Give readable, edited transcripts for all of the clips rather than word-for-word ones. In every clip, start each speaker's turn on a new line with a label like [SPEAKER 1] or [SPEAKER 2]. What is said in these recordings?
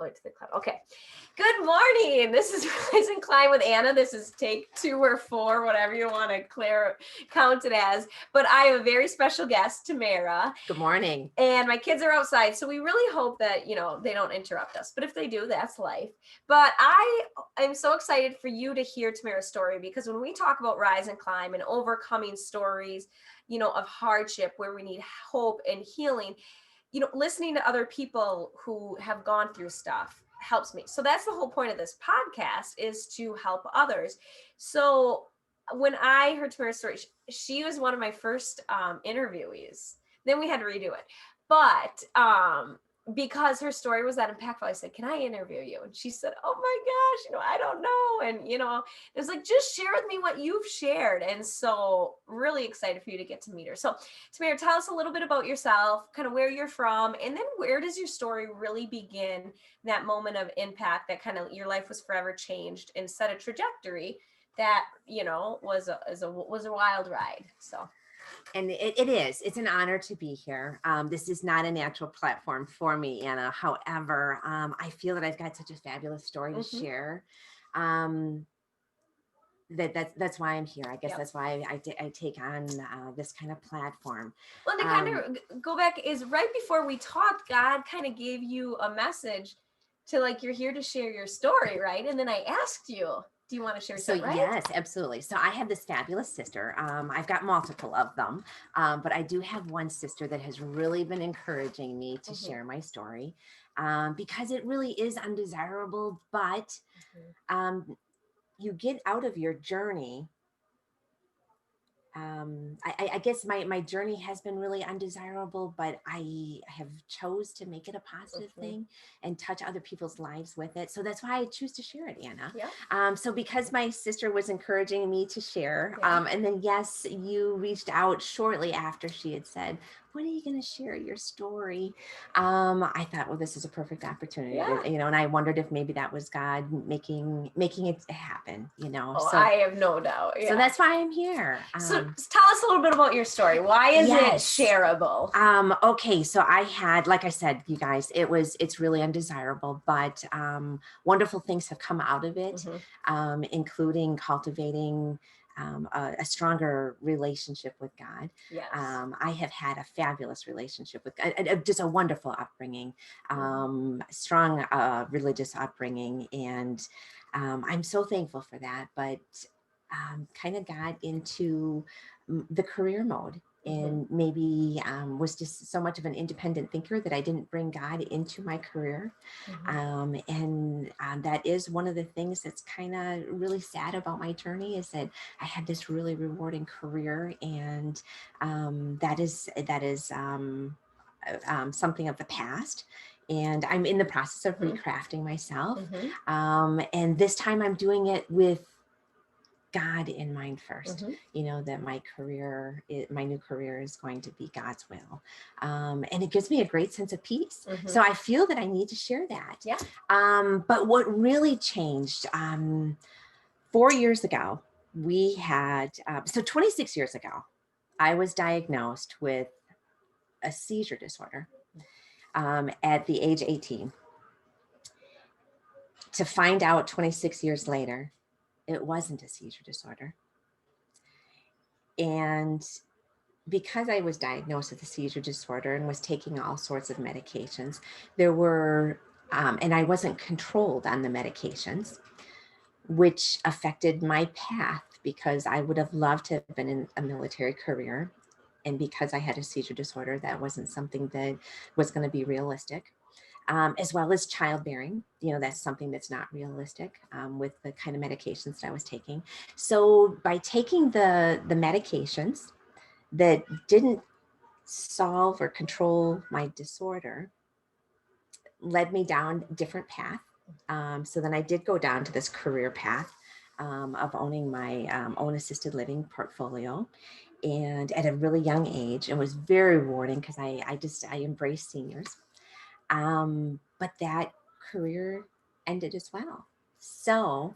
[SPEAKER 1] Chloe to the cloud. Okay. Good morning. This is Rise and Climb with Anna. This is take 2 or 4, whatever you want to count it as. But I have a very special guest, Tamara.
[SPEAKER 2] Good morning.
[SPEAKER 1] And my kids are outside, so we really hope that, they don't interrupt us. But if they do, that's life. But I am so excited for you to hear Tamara's story, because when we talk about Rise and Climb and overcoming stories, of hardship where we need hope and healing, listening to other people who have gone through stuff helps me. So that's the whole point of this podcast, is to help others. So when I heard Tamara's story, she was one of my first interviewees. Then we had to redo it. But because her story was that impactful, I said, can I interview you? And she said, oh my gosh, I don't know. And, it was like, just share with me what you've shared. And so really excited for you to get to meet her. So Tamara, tell us a little bit about yourself, kind of where you're from, and then where does your story really begin, that moment of impact that kind of your life was forever changed and set a trajectory that, was a wild ride. So.
[SPEAKER 2] And it's an honor to be here. This is not a natural platform for me, Anna. However, I feel that I've got such a fabulous story to share. That's why I'm here. I guess that's why I take on this kind of platform.
[SPEAKER 1] Well, to kind of go back, is right before we talked, God kind of gave you a message to, like, you're here to share your story, right? And then I asked you, do you want to share something? Right?
[SPEAKER 2] Yes, absolutely. So I have this fabulous sister. I've got multiple of them, but I do have one sister that has really been encouraging me to share my story, because it really is undesirable, but you get out of your journey. I guess my journey has been really undesirable, but I have chose to make it a positive thing and touch other people's lives with it. So that's why I choose to share it, Anna.
[SPEAKER 1] Yeah.
[SPEAKER 2] So because my sister was encouraging me to share, and then yes, you reached out shortly after she had said, when are you going to share your story? I thought, well, this is a perfect opportunity, and I wondered if maybe that was God making it happen,
[SPEAKER 1] Oh,
[SPEAKER 2] so
[SPEAKER 1] I have no doubt. Yeah.
[SPEAKER 2] So that's why I'm here.
[SPEAKER 1] So tell us a little bit about your story. Why is it shareable?
[SPEAKER 2] Okay. So I had, like I said, you guys, it's really undesirable, but wonderful things have come out of it, including cultivating a stronger relationship with God.
[SPEAKER 1] Yes.
[SPEAKER 2] I have had a fabulous relationship with God, just a wonderful upbringing, strong religious upbringing. And I'm so thankful for that, but kind of got into the career mode. And maybe was just so much of an independent thinker that I didn't bring God into my career. And that is one of the things that's kind of really sad about my journey, is that I had this really rewarding career, and that is something of the past. And I'm in the process of recrafting myself. And this time I'm doing it with God in mind first, that my new career is going to be God's will. And it gives me a great sense of peace. So I feel that I need to share that.
[SPEAKER 1] Yeah.
[SPEAKER 2] But what really changed, 4 years ago, we had, 26 years ago, I was diagnosed with a seizure disorder at the age 18. To find out 26 years later, it wasn't a seizure disorder. And because I was diagnosed with a seizure disorder and was taking all sorts of medications, there were, and I wasn't controlled on the medications, which affected my path, because I would have loved to have been in a military career. And because I had a seizure disorder, that wasn't something that was going to be realistic. As well as childbearing, that's something that's not realistic with the kind of medications that I was taking. So by taking the medications that didn't solve or control my disorder, led me down a different path. So then I did go down to this career path of owning my own assisted living portfolio. And at a really young age, it was very rewarding, because I embraced seniors. But that career ended as well. So,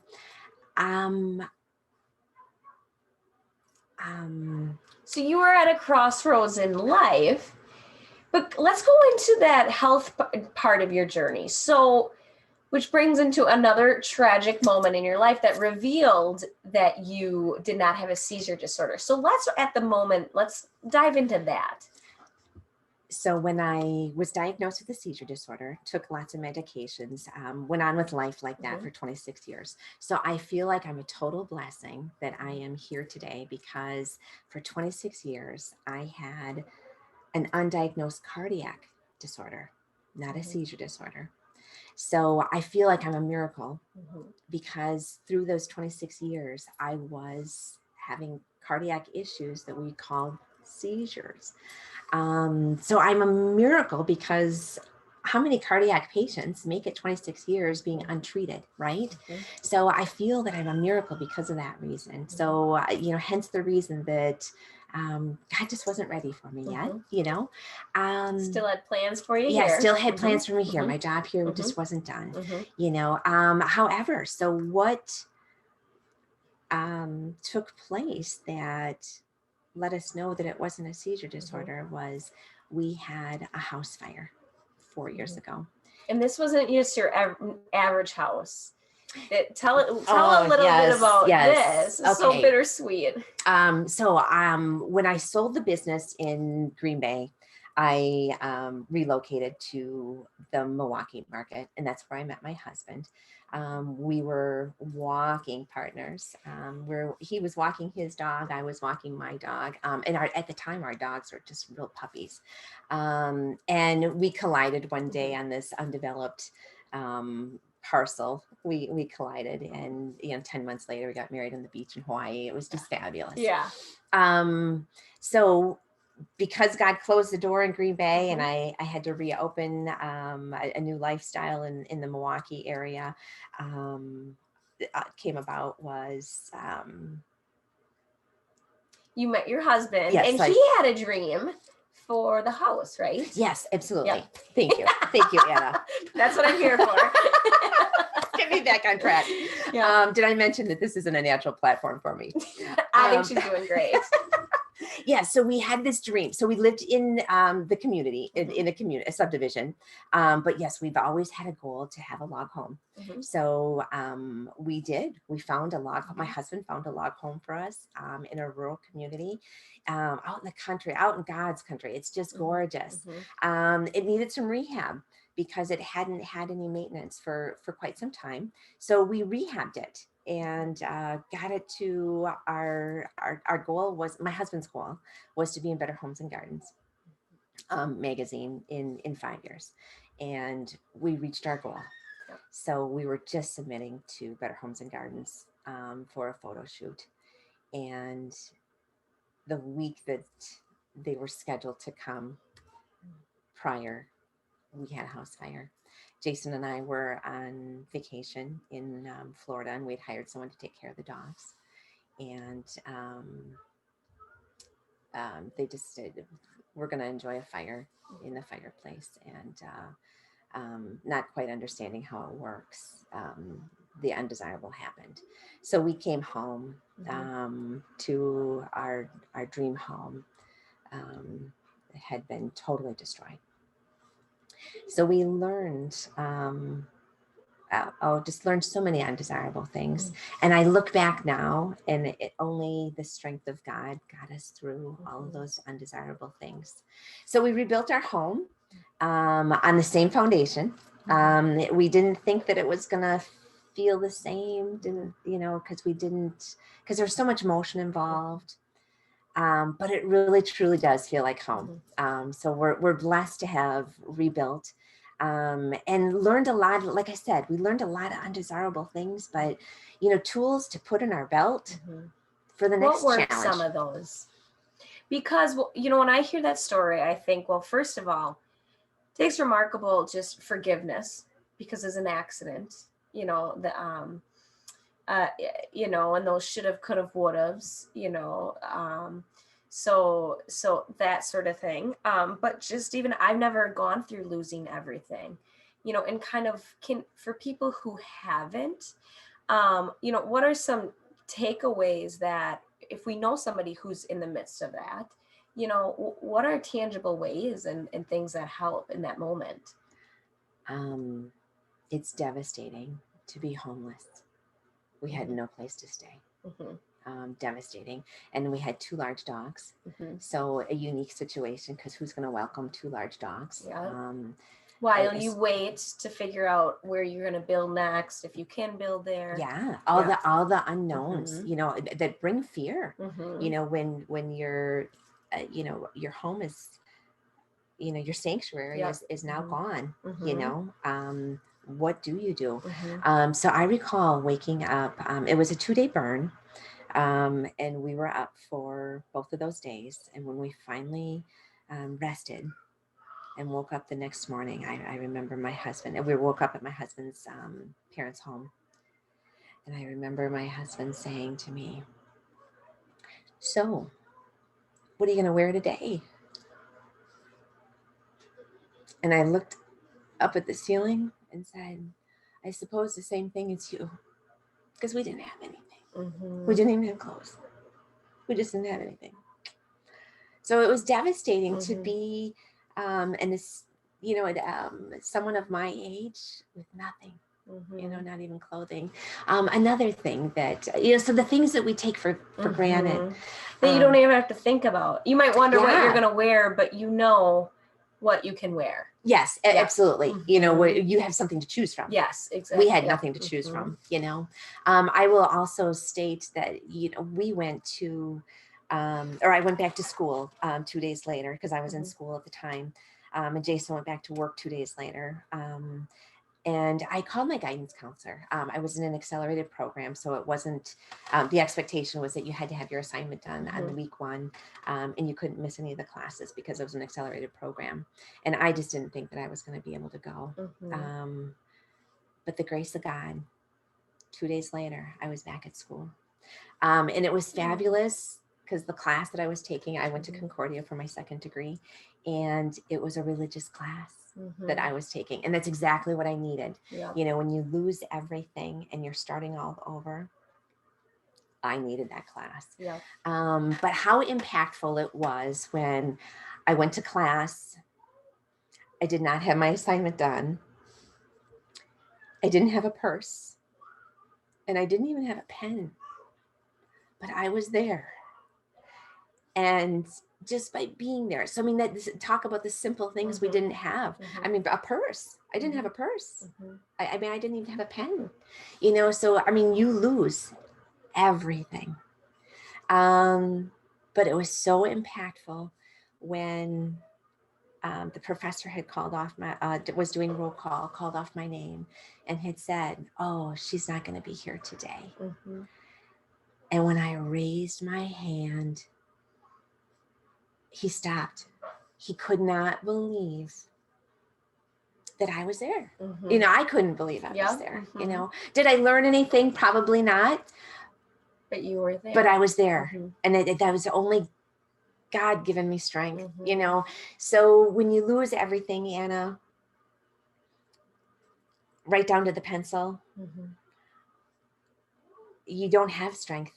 [SPEAKER 1] so you were at a crossroads in life, but let's go into that health part of your journey. So Which brings into another tragic moment in your life that revealed that you did not have a seizure disorder. So let's dive into that.
[SPEAKER 2] So when I was diagnosed with a seizure disorder, took lots of medications, went on with life like that for 26 years. So I feel like I'm a total blessing that I am here today, because for 26 years, I had an undiagnosed cardiac disorder, not a seizure disorder. So I feel like I'm a miracle, because through those 26 years, I was having cardiac issues that we call seizures. So I'm a miracle, because how many cardiac patients make it 26 years being untreated, right? So I feel that I'm a miracle because of that reason. So, hence the reason that God just wasn't ready for me yet,
[SPEAKER 1] Still had plans for you
[SPEAKER 2] yeah,
[SPEAKER 1] here.
[SPEAKER 2] still had plans for me here. My job here just wasn't done, however, so what took place that let us know that it wasn't a seizure disorder was we had a house fire 4 years ago.
[SPEAKER 1] And this wasn't just your average house. Tell a little bit about this. It's so bittersweet.
[SPEAKER 2] When I sold the business in Green Bay, I relocated to the Milwaukee market, and that's where I met my husband. We were walking partners, where he was walking his dog, I was walking my dog, and at the time our dogs were just real puppies, and we collided one day on this undeveloped parcel. We collided, and 10 months later we got married on the beach in Hawaii. It was just fabulous.
[SPEAKER 1] Yeah.
[SPEAKER 2] So because God closed the door in Green Bay, and I had to reopen a new lifestyle in the Milwaukee area, came about was
[SPEAKER 1] you met your husband,
[SPEAKER 2] yes,
[SPEAKER 1] and he had a dream for the house, right?
[SPEAKER 2] Yes, absolutely. Yep. Thank you, Anna.
[SPEAKER 1] That's what I'm here for.
[SPEAKER 2] Get me back on track. Yeah. Did I mention that this isn't a natural platform for me?
[SPEAKER 1] I think she's doing great.
[SPEAKER 2] Yeah, so we had this dream. So we lived in the community, in a subdivision. But yes, we've always had a goal to have a log home. So we did. We found a log home. My husband found a log home for us in a rural community, out in the country, out in God's country. It's just gorgeous. It needed some rehab because it hadn't had any maintenance for quite some time. So we rehabbed it and got it to our goal was, my husband's goal was to be in Better Homes and Gardens magazine in 5 years. And we reached our goal. So we were just submitting to Better Homes and Gardens for a photo shoot. And the week that they were scheduled to come prior, we had a house fire. Jason and I were on vacation in Florida, and we'd hired someone to take care of the dogs. And they just said, we're going to enjoy a fire in the fireplace. And not quite understanding how it works, the undesirable happened. So we came home to our dream home. It had been totally destroyed. So we learned, just learned so many undesirable things. And I look back now, and only the strength of God got us through all of those undesirable things. So we rebuilt our home on the same foundation. We didn't think that it was going to feel the same, because there's so much emotion involved. But it really, truly does feel like home. So we're blessed to have rebuilt and learned a lot. Like I said, we learned a lot of undesirable things, but, tools to put in our belt for the next challenge. What were
[SPEAKER 1] some of those? Because, when I hear that story, I think, well, first of all, it takes remarkable just forgiveness, because it's an accident, and those should have, could have, would haves, so that sort of thing. But just even, I've never gone through losing everything, and kind of for people who haven't, what are some takeaways that if we know somebody who's in the midst of that, what are tangible ways and things that help in that moment?
[SPEAKER 2] it's devastating to be homeless. We had no place to stay. Devastating. And we had 2 large dogs. So a unique situation, because who's going to welcome 2 large dogs?
[SPEAKER 1] Yeah. While you
[SPEAKER 2] was-
[SPEAKER 1] wait to figure out where you're going to build next, if you can build there.
[SPEAKER 2] Yeah, all the unknowns, you know, that bring fear. You know, when your you know, your home is, you know, your sanctuary is now gone. You know, what do you do? So I recall waking up. It was a 2-day burn, and we were up for both of those days. And when we finally rested and woke up the next morning, I remember my husband, and we woke up at my husband's parents' home. And I remember my husband saying to me, "So, what are you going to wear today?" And I looked up at the ceiling and said, "I suppose the same thing as you," because we didn't have anything. We didn't even have clothes. We just didn't have anything. So it was devastating to be, and this, you know, someone of my age with nothing. You know, not even clothing. Another thing that, you know, so the things that we take for granted
[SPEAKER 1] that you don't even have to think about. You might wonder what you're going to wear, but you know what you can wear.
[SPEAKER 2] Yes, absolutely. You know, where you have something to choose from.
[SPEAKER 1] Yes, exactly.
[SPEAKER 2] We had nothing to choose from, you know. I will also state that, you know, we went to, or I went back to school 2 days later, because I was in school at the time. And Jason went back to work 2 days later. And I called my guidance counselor. I was in an accelerated program, so it wasn't, the expectation was that you had to have your assignment done on the week 1, and you couldn't miss any of the classes because it was an accelerated program. And I just didn't think that I was going to be able to go. But the grace of God, 2 days later, I was back at school. And it was fabulous, because the class that I was taking, I went to Concordia for my 2nd degree, and it was a religious class that I was taking. And that's exactly what I needed. You know, when you lose everything and you're starting all over, I needed that class. But how impactful it was when I went to class. I did not have my assignment done. I didn't have a purse. And I didn't even have a pen. But I was there. And just by being there. So, I mean, talk about the simple things we didn't have. I mean, a purse. I didn't have a purse. I mean, I didn't even have a pen, you know? So, I mean, you lose everything. But it was so impactful when the professor had called off was doing roll call, called off my name, and had said, "Oh, she's not going to be here today." And when I raised my hand, he stopped. He could not believe that I was there. You know, I couldn't believe I was there. You know, did I learn anything? Probably not.
[SPEAKER 1] But you were there.
[SPEAKER 2] But I was there. And that was only God giving me strength, you know. So when you lose everything, Anna, right down to the pencil, you don't have strength.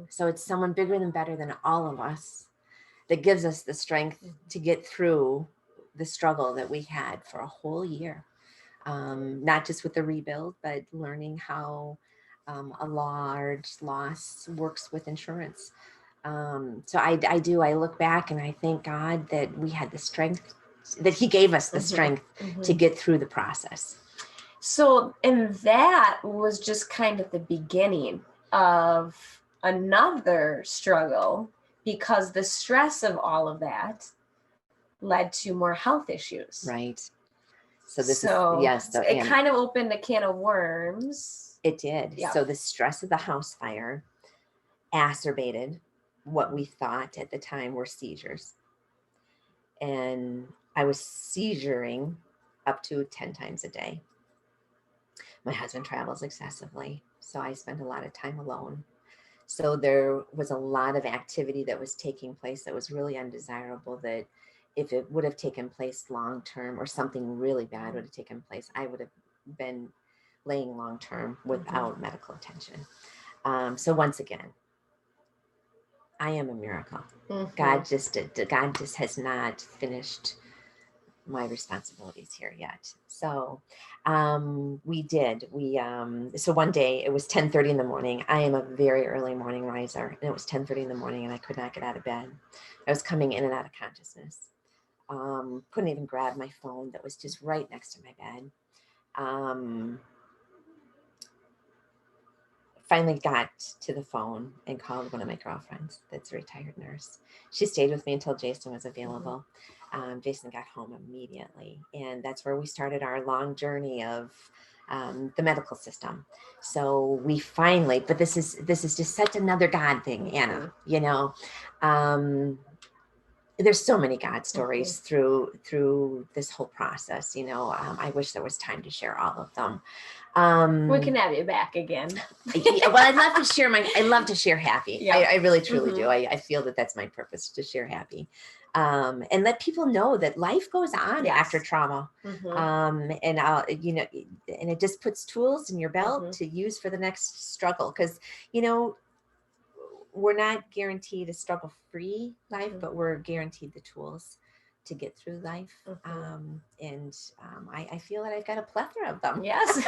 [SPEAKER 2] So it's someone bigger than better than all of us that gives us the strength to get through the struggle that we had for a whole year. Not just with the rebuild, but learning how a large loss works with insurance. So I look back and I thank God that we had the strength, that he gave us the strength to get through the process.
[SPEAKER 1] So, and that was just kind of the beginning of another struggle, because the stress of all of that led to more health issues.
[SPEAKER 2] Right. So it
[SPEAKER 1] kind of opened a can of worms.
[SPEAKER 2] It did. So the stress of the house fire acerbated what we thought at the time were seizures. And I was seizuring up to 10 times a day. My husband travels excessively, so I spent a lot of time alone. So there was a lot of activity that was taking place that was really undesirable, that if it would have taken place long term, or something really bad would have taken place, I would have been laying long term without medical attention. So once again, I am a miracle. God just has not finished my responsibilities here yet. So so one day it was 10:30 in the morning. I am a very early morning riser, and it was 10:30 in the morning and I could not get out of bed. I was coming in and out of consciousness. Couldn't even grab my phone that was just right next to my bed. Finally got to the phone and called one of my girlfriends that's a retired nurse. She stayed with me until Jason was available. Jason got home immediately, and that's where we started our long journey of the medical system. So we finally, but this is just such another God thing, Anna. You know, there's so many God stories through this whole process. You know, I wish there was time to share all of them.
[SPEAKER 1] We can have you back again.
[SPEAKER 2] Well, I love to share happy.
[SPEAKER 1] Yeah.
[SPEAKER 2] I really truly do. I feel that that's my purpose, to share happy, and let people know that life goes on after trauma. And you know, and it just puts tools in your belt to use for the next struggle. Because, you know, we're not guaranteed a struggle-free life, but we're guaranteed the tools to get through life. And I feel that I've got a plethora of them.
[SPEAKER 1] Yes.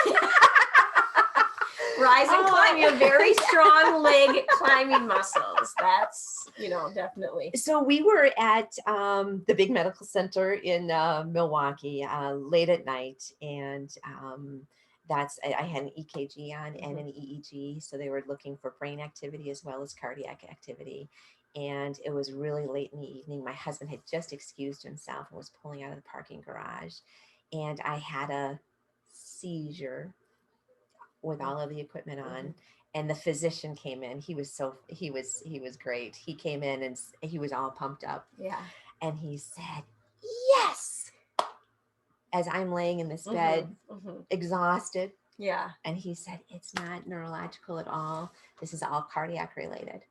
[SPEAKER 1] Rise and climb. You have very strong leg climbing muscles. That's, you know, definitely.
[SPEAKER 2] So we were at the big medical center in Milwaukee late at night, and I had an EKG on and an EEG. So they were looking for brain activity as well as cardiac activity. And it was really late in the evening. My husband had just excused himself and was pulling out of the parking garage. And I had a seizure with all of the equipment on. And the physician came in. He was great. He came in and he was all pumped up.
[SPEAKER 1] Yeah.
[SPEAKER 2] And he said, "Yes," as I'm laying in this bed, exhausted.
[SPEAKER 1] Yeah.
[SPEAKER 2] And he said, "It's not neurological at all. This is all cardiac related."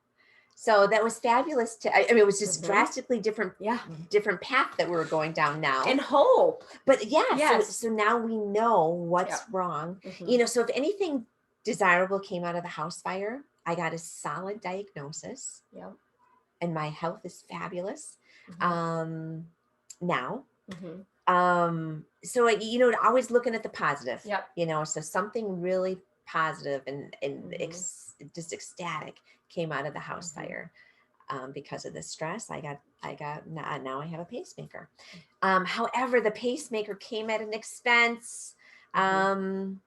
[SPEAKER 2] So that was fabulous. I mean, it was just drastically different path that we were going down now.
[SPEAKER 1] And hope.
[SPEAKER 2] But so now we know what's wrong. You know, so if anything desirable came out of the house fire, I got a solid diagnosis.
[SPEAKER 1] Yeah.
[SPEAKER 2] And my health is fabulous. Now. So, you know, always looking at the positive. You know, so something really positive and just ecstatic came out of the house fire. Because of the stress, now I have a pacemaker. However, the pacemaker came at an expense. So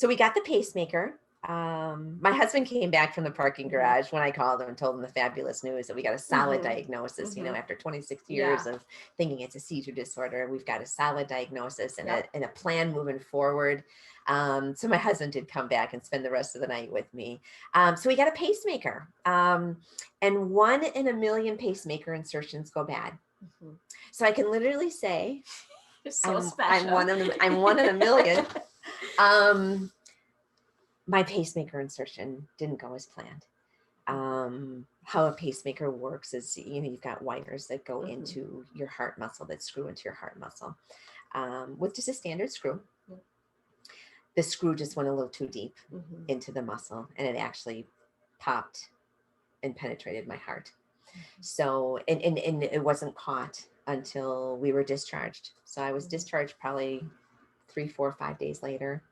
[SPEAKER 2] we got the pacemaker. My husband came back from the parking garage when I called him and told him the fabulous news that we got a solid diagnosis. You know, after 26 years of thinking it's a seizure disorder, we've got a solid diagnosis and a plan moving forward. So my husband did come back and spend the rest of the night with me. So we got a pacemaker, and 1 in a million pacemaker insertions go bad. So I can literally say,
[SPEAKER 1] so special.
[SPEAKER 2] I'm one in a million. My pacemaker insertion didn't go as planned. How a pacemaker works is, you know, you've got wires that go into your heart muscle, that screw into your heart muscle, with just a standard screw. The screw just went a little too deep into the muscle, and it actually popped and penetrated my heart. So, and it wasn't caught until we were discharged. So I was discharged probably 3, 4, 5 days later.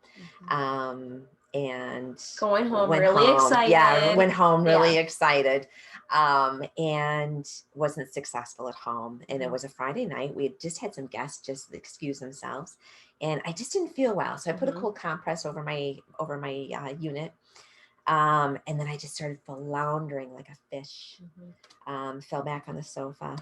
[SPEAKER 2] And
[SPEAKER 1] going home really excited.
[SPEAKER 2] Yeah, went home really excited. And wasn't successful at home. And it was a Friday night. We had just had some guests just excuse themselves, and I just didn't feel well. So I put a cold compress over my unit. And then I just started floundering like a fish. Fell back on the sofa.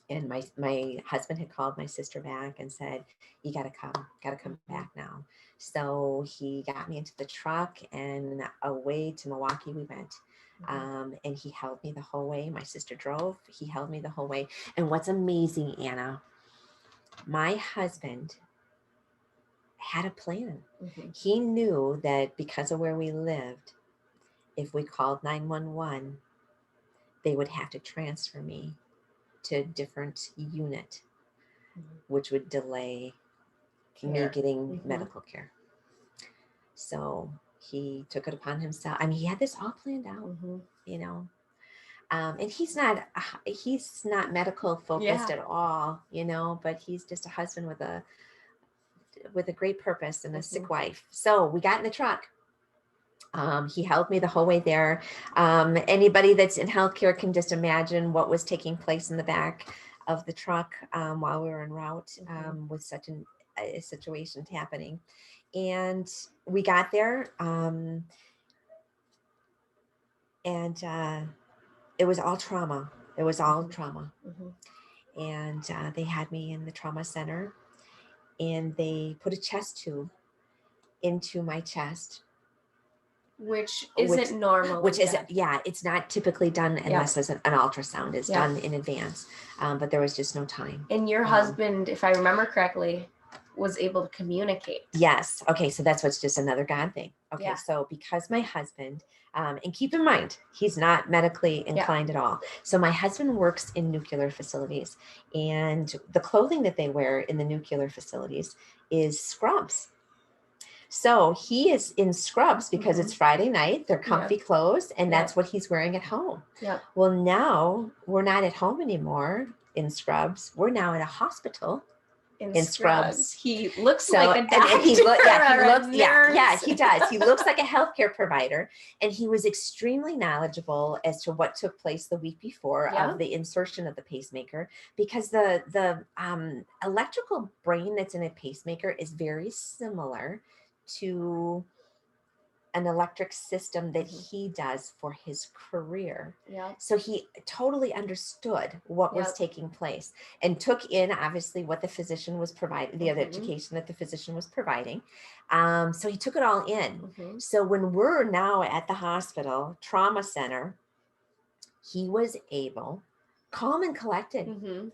[SPEAKER 2] And my husband had called my sister back and said, "You got to come back now." So he got me into the truck and away to Milwaukee we went. And he held me the whole way. My sister drove. He held me the whole way. And what's amazing, Anna, my husband had a plan. He knew that because of where we lived, if we called 911, they would have to transfer me to a different unit, which would delay me getting medical care. So he took it upon himself. I mean, he had this all planned out, you know. And he's not medical focused
[SPEAKER 1] Yeah.
[SPEAKER 2] at all, but he's just a husband with a great purpose and a
[SPEAKER 1] Mhm.
[SPEAKER 2] sick wife. So we got in the truck. He held me the whole way there. Anybody that's in healthcare can just imagine what was taking place in the back of the truck while we were en route with such a situation happening. And we got there, and it was all trauma. It was all trauma.
[SPEAKER 1] Mhm.
[SPEAKER 2] And they had me in the trauma center, and they put a chest tube into my chest,
[SPEAKER 1] Which
[SPEAKER 2] which
[SPEAKER 1] isn't normally
[SPEAKER 2] which is,
[SPEAKER 1] done.
[SPEAKER 2] yeah, it's not typically done
[SPEAKER 1] Yeah.
[SPEAKER 2] unless there's an ultrasound is
[SPEAKER 1] Yeah.
[SPEAKER 2] done in advance, but there was just no time.
[SPEAKER 1] And your husband, if I remember correctly, was able to communicate.
[SPEAKER 2] Yes. Okay. So that's what's just another God thing. Okay.
[SPEAKER 1] Yeah.
[SPEAKER 2] So because my husband, and keep in mind, he's not medically inclined at all. So my husband works in nuclear facilities, and the clothing that they wear in the nuclear facilities is scrubs. So he is in scrubs because it's Friday night. They're comfy clothes, and that's what he's wearing at home.
[SPEAKER 1] Yeah.
[SPEAKER 2] Well, now we're not at home anymore in scrubs. We're now at a hospital in scrubs.
[SPEAKER 1] He looks like a doctor.
[SPEAKER 2] And he looks,
[SPEAKER 1] yeah,
[SPEAKER 2] he does. He looks like a healthcare provider, and he was extremely knowledgeable as to what took place the week before of the insertion of the pacemaker, because the electrical brain that's in a pacemaker is very similar to an electric system that he does for his career.
[SPEAKER 1] Yeah.
[SPEAKER 2] So he totally understood what was taking place and took in obviously what the physician was providing, the other education that the physician was providing. So he took it all in. So when we're now at the hospital trauma center, he was able, calm and collected,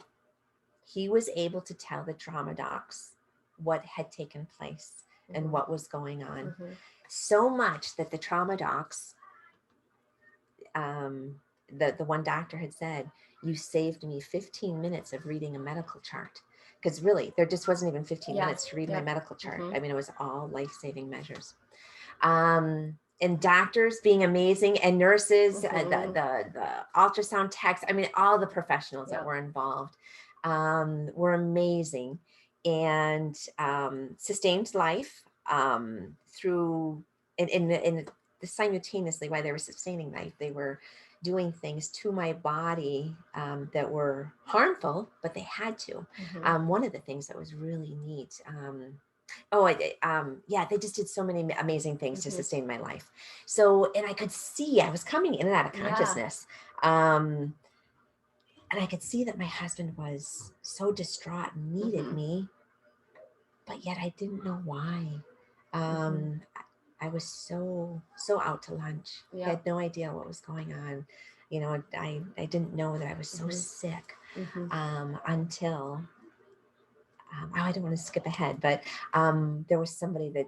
[SPEAKER 2] he was able to tell the trauma docs what had taken place and what was going on. So much that the trauma docs, the one doctor had said, "You saved me 15 minutes of reading a medical chart." Because really, there just wasn't even 15 minutes to read my medical chart. I mean, it was all life-saving measures. And doctors being amazing, and nurses, the ultrasound techs, I mean, all the professionals that were involved were amazing, and sustained life through in the simultaneously while they were sustaining life, they were doing things to my body that were harmful, but they had to. One of the things that was really neat, they just did so many amazing things to sustain my life. So, and I could see I was coming in and out of consciousness. And I could see that my husband was so distraught and needed me, but yet I didn't know why. I was so out to lunch. I had no idea what was going on. I didn't know that I was so sick until, I don't want to skip ahead, but there was somebody that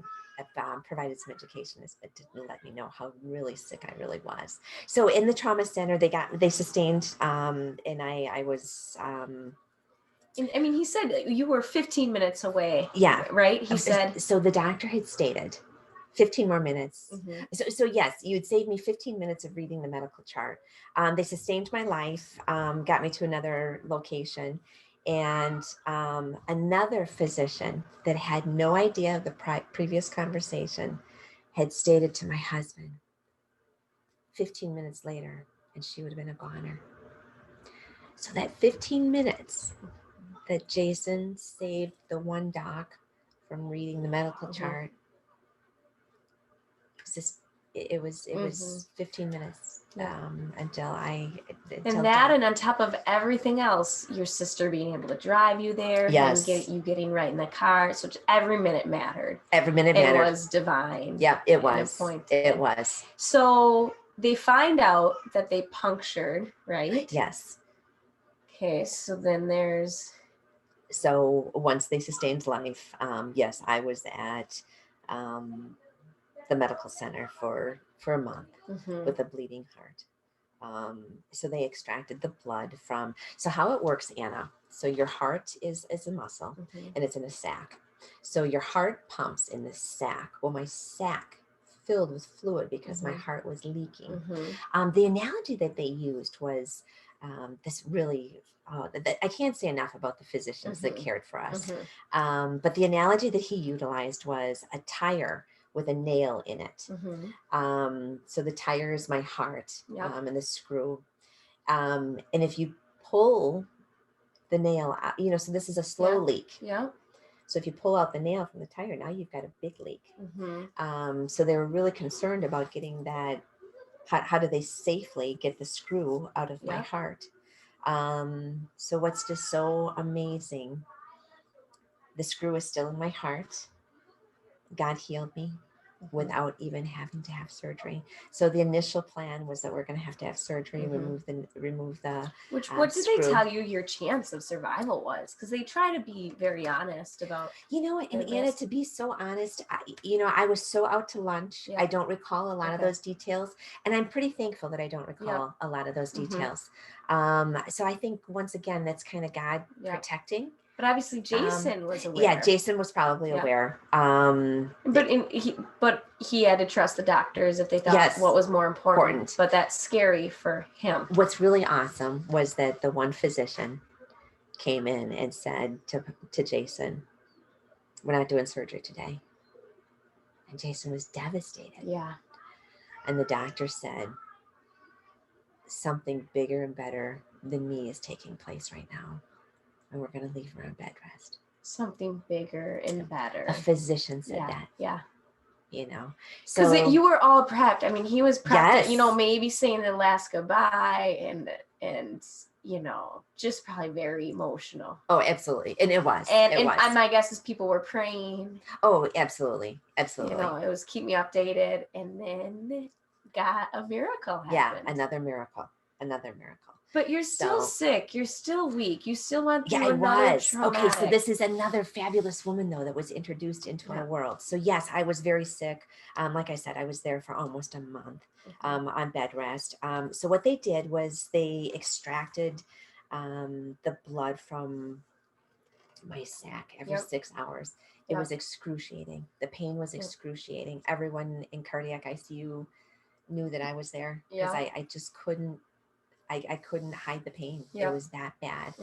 [SPEAKER 2] provided some education, but didn't let me know how really sick I really was. So in the trauma center, they sustained, and I was,
[SPEAKER 1] I mean, he said you were 15 minutes away.
[SPEAKER 2] Yeah.
[SPEAKER 1] Right? He said.
[SPEAKER 2] So the doctor had stated 15 more minutes. So yes, you would save me 15 minutes of reading the medical chart. They sustained my life, got me to another location. And another physician that had no idea of the previous conversation had stated to my husband 15 minutes later, and she would have been a goner. So that 15 minutes that Jason saved the one doc from reading the medical chart, it was 15 minutes until
[SPEAKER 1] and on top of everything else, your sister being able to drive you there, you getting right in the car, so every minute mattered.
[SPEAKER 2] Every minute mattered.
[SPEAKER 1] It was divine.
[SPEAKER 2] Yeah, it was. It was.
[SPEAKER 1] So they find out that they punctured, right?
[SPEAKER 2] Yes.
[SPEAKER 1] Okay, so then there's.
[SPEAKER 2] So once they sustained life, yes, I was at the medical center for a month with a bleeding heart. So they extracted the blood from. So how it works, Anna? So your heart is a muscle, and it's in a sac. So your heart pumps in this sac. Well, my sac filled with fluid because my
[SPEAKER 1] Mhm.
[SPEAKER 2] heart was leaking.
[SPEAKER 1] Mhm.
[SPEAKER 2] The analogy that they used was this really, I can't say enough about the physicians that
[SPEAKER 1] Mhm.
[SPEAKER 2] cared for us.
[SPEAKER 1] Mhm.
[SPEAKER 2] But the analogy that he utilized was a tire with a nail in it.
[SPEAKER 1] Mhm.
[SPEAKER 2] So the tire is my heart,
[SPEAKER 1] Yep.
[SPEAKER 2] and the screw. And if you pull the nail out, so this is a slow
[SPEAKER 1] Yeah.
[SPEAKER 2] leak.
[SPEAKER 1] Yep.
[SPEAKER 2] So if you pull out the nail from the tire, now you've got a big leak.
[SPEAKER 1] Mhm.
[SPEAKER 2] So they were really concerned about getting that. How do they safely get the screw out of my
[SPEAKER 1] Yep.
[SPEAKER 2] heart? So what's just so amazing, the screw is still in my heart. God healed me
[SPEAKER 1] Mhm.
[SPEAKER 2] without even having to have surgery. So the initial plan was that we're going to have surgery,
[SPEAKER 1] Mhm.
[SPEAKER 2] remove the
[SPEAKER 1] What did they
[SPEAKER 2] screw.
[SPEAKER 1] tell you your chance of survival was? Because they try to be very honest about
[SPEAKER 2] And
[SPEAKER 1] the
[SPEAKER 2] Anna,
[SPEAKER 1] risk.
[SPEAKER 2] to be so honest, I was so out to lunch. I
[SPEAKER 1] Yep.
[SPEAKER 2] don't recall a lot of
[SPEAKER 1] Okay.
[SPEAKER 2] those details. And I'm pretty thankful that I don't
[SPEAKER 1] Yep.
[SPEAKER 2] recall a lot of those
[SPEAKER 1] Mhm.
[SPEAKER 2] details. So I think, once again, that's kind of God
[SPEAKER 1] Yep.
[SPEAKER 2] protecting.
[SPEAKER 1] But obviously Jason was aware.
[SPEAKER 2] Yeah, Jason was probably
[SPEAKER 1] Yep.
[SPEAKER 2] aware.
[SPEAKER 1] But he had to trust the doctors if they thought
[SPEAKER 2] Yes,
[SPEAKER 1] what was more important.
[SPEAKER 2] important.
[SPEAKER 1] But that's scary for him.
[SPEAKER 2] What's really awesome was that the one physician came in and said to Jason, "We're not doing surgery today." And Jason was devastated.
[SPEAKER 1] Yeah.
[SPEAKER 2] And the doctor said, "Something bigger and better than me is taking place right now, and we're going to leave her on bed rest."
[SPEAKER 1] Something bigger and better.
[SPEAKER 2] A physician said
[SPEAKER 1] Yeah.
[SPEAKER 2] that.
[SPEAKER 1] Yeah.
[SPEAKER 2] So
[SPEAKER 1] Because you were all prepped. I mean, he was prepped.
[SPEAKER 2] Yes.
[SPEAKER 1] Maybe saying the last goodbye and just probably very emotional.
[SPEAKER 2] Oh, absolutely. And it was.
[SPEAKER 1] And my guess is people were praying.
[SPEAKER 2] Oh, absolutely.
[SPEAKER 1] It was keep me updated, and then got a miracle happened.
[SPEAKER 2] Yeah, another miracle.
[SPEAKER 1] But you're still sick. You're still weak. You still went through
[SPEAKER 2] I
[SPEAKER 1] another
[SPEAKER 2] was.
[SPEAKER 1] traumatic.
[SPEAKER 2] Okay, so this is another fabulous woman, though, that was introduced into our world. So yes, I was very sick. Like I said, I was there for almost a month on bed rest. So what they did was they extracted the blood from my sac every 6 hours. It was excruciating. The pain was excruciating. Everyone in cardiac ICU knew that I was there because I just couldn't. I couldn't hide the pain. It was that bad.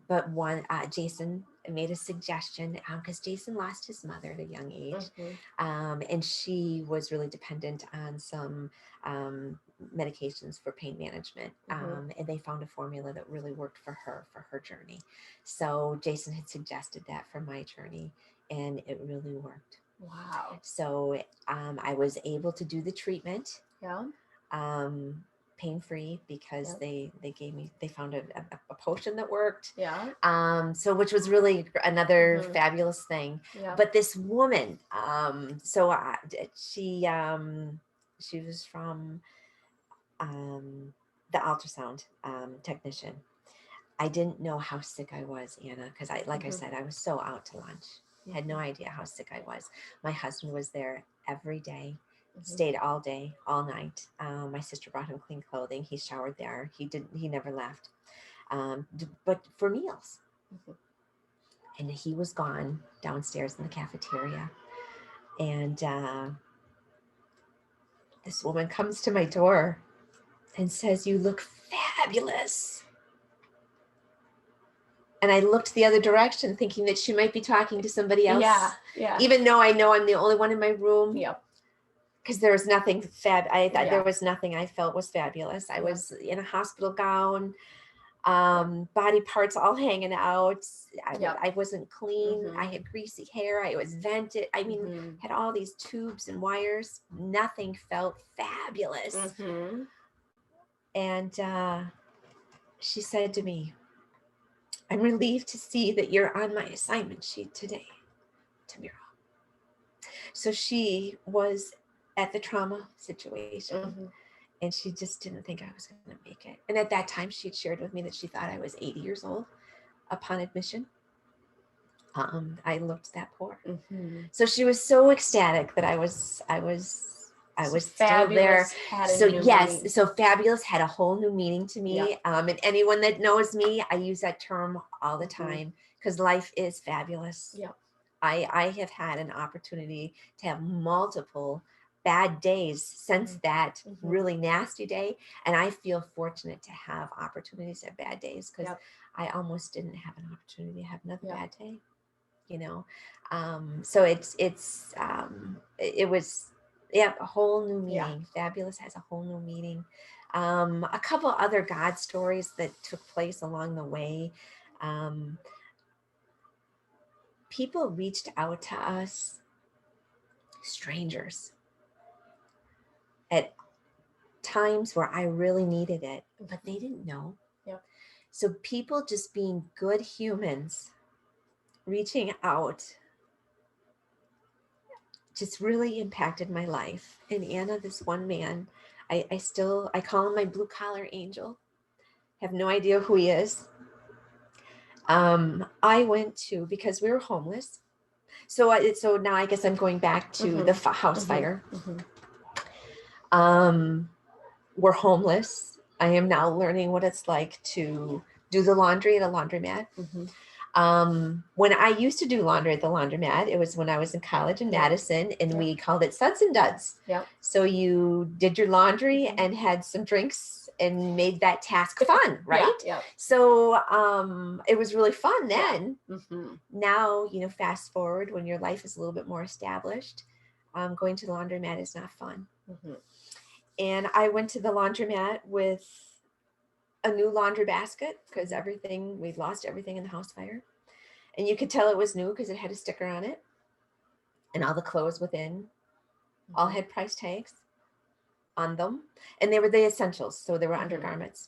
[SPEAKER 2] But Jason made a suggestion because Jason lost his mother at a young age. And she was really dependent on some medications for pain management. And they found a formula that really worked for her journey. So Jason had suggested that for my journey, and it really worked.
[SPEAKER 1] Wow.
[SPEAKER 2] So I was able to do the treatment.
[SPEAKER 1] Yeah.
[SPEAKER 2] Pain-free because they found a potion that worked.
[SPEAKER 1] Yeah.
[SPEAKER 2] So which was really another fabulous thing.
[SPEAKER 1] Yeah.
[SPEAKER 2] But this woman, she was from the ultrasound technician. I didn't know how sick I was, Anna, because I said, I was so out to lunch. Had no idea how sick I was. My husband was there every day. Stayed all day, all night. My sister brought him clean clothing. He showered there. He never left. But for meals. And he was gone downstairs in the cafeteria. And this woman comes to my door and says, "You look fabulous." And I looked the other direction thinking that she might be talking to somebody else.
[SPEAKER 1] Yeah.
[SPEAKER 2] Even though I know I'm the only one in my room.
[SPEAKER 1] Yep.
[SPEAKER 2] Because there was nothing there was nothing I felt was fabulous. I was in a hospital gown, body parts all hanging out. I wasn't clean. I had greasy hair. I was vented. I mean, had all these tubes and wires. Nothing felt fabulous. And she said to me, "I'm relieved to see that you're on my assignment sheet today, Tamira." So she was at the trauma situation. And she just didn't think I was going to make it. And at that time, she had shared with me that she thought I was 80 years old upon admission. I looked that poor. So she was so ecstatic that I was still there. So yes, so fabulous had a whole new meaning to me. And anyone that knows me, I use that term all the time because life is fabulous. I have had an opportunity to have multiple bad days since that
[SPEAKER 1] Mhm.
[SPEAKER 2] really nasty day. And I feel fortunate to have opportunities at bad days, because
[SPEAKER 1] Yep.
[SPEAKER 2] I almost didn't have an opportunity to have another
[SPEAKER 1] Yep.
[SPEAKER 2] bad day, so it was, yeah, a whole new
[SPEAKER 1] Yeah.
[SPEAKER 2] meaning. Fabulous has a whole new meaning. A couple other God stories that took place along the way. People reached out to us, strangers, at times where I really needed it, but they didn't know.
[SPEAKER 1] Yep.
[SPEAKER 2] So people just being good humans, reaching out, just really impacted my life. And Anna, this one man, I call him my blue collar angel. Have no idea who he is. I went to, because we were homeless. So now I guess I'm going back to the house fire. We're homeless. I am now learning what it's like to do the laundry at a laundromat. When I used to do laundry at the laundromat, it was when I was in college in Madison, and we called it suds and duds.
[SPEAKER 1] Yep.
[SPEAKER 2] So you did your laundry and had some drinks and made that task fun, right?
[SPEAKER 1] Yeah.
[SPEAKER 2] So it was really fun then. Now, fast forward, when your life is a little bit more established, going to the laundromat is not fun. And I went to the laundromat with a new laundry basket, because we'd lost everything in the house fire. And you could tell it was new because it had a sticker on it. And all the clothes within all had price tags on them. And they were the essentials. So they were undergarments.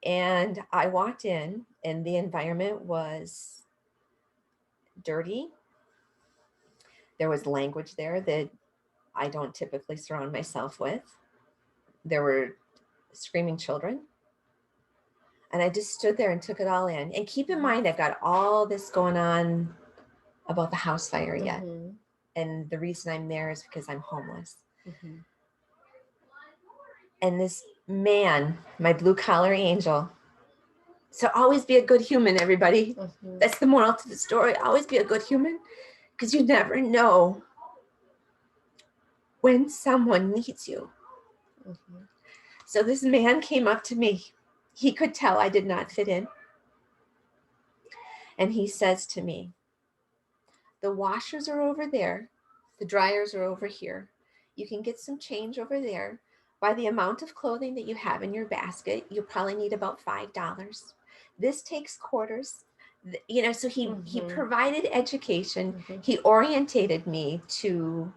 [SPEAKER 2] And I walked in, and the environment was dirty. There was language there that I don't typically surround myself with. There were screaming children. And I just stood there and took it all in. And keep in mind, I've got all this going on about the house fire yet. And the reason I'm there is because I'm homeless. And this man, my blue collar angel. So always be a good human, everybody. That's the moral to the story. Always be a good human, because you never know when someone needs you. So this man came up to me. He could tell I did not fit in. And he says to me, the washers are over there. The dryers are over here. You can get some change over there. By the amount of clothing that you have in your basket, you'll probably need about $5. This takes quarters. So he provided education. He orientated me to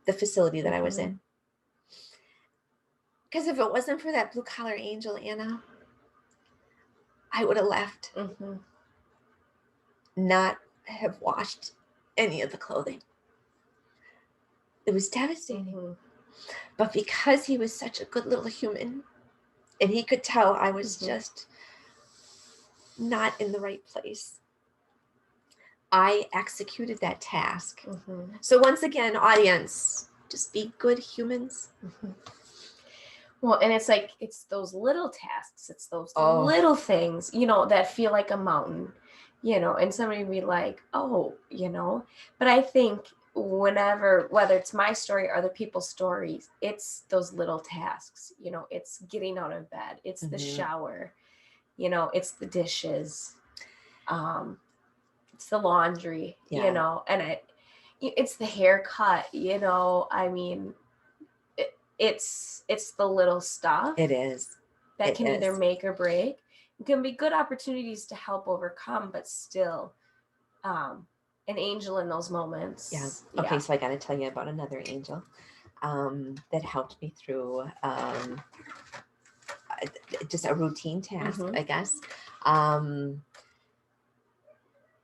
[SPEAKER 2] the facility that I was in. Because if it wasn't for that blue collar angel, Anna, I would have left. Not have washed any of the clothing. It was devastating. But because he was such a good little human, and he could tell I was just not in the right place, I executed that task. So once again, audience, just be good humans.
[SPEAKER 1] Well, and it's those little tasks. It's those little things, that feel like a mountain, and somebody would be like, oh, but I think whenever, whether it's my story or other people's stories, it's those little tasks, it's getting out of bed. It's the shower, it's the dishes. It's the laundry, and it's the haircut, I mean, it's the little stuff.
[SPEAKER 2] It is.
[SPEAKER 1] That can either make or break. It can be good opportunities to help overcome, but still an angel in those moments.
[SPEAKER 2] Yeah. Okay, so I got to tell you about another angel that helped me through just a routine task, I guess.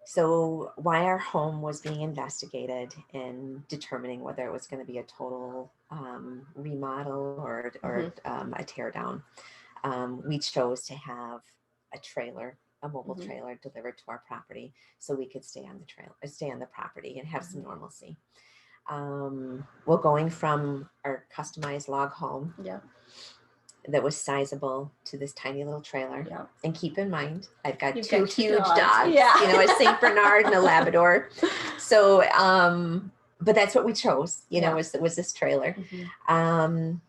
[SPEAKER 2] So why our home was being investigated and determining whether it was going to be a total remodel or a tear down, we chose to have a mobile trailer delivered to our property so we could stay on the property and have some normalcy. Well, going from our customized log home that was sizable to this tiny little trailer. And keep in mind, I've got two huge dogs, a Saint Bernard and a Labrador. So but that's what we chose,
[SPEAKER 1] Yeah.
[SPEAKER 2] was this trailer. Um,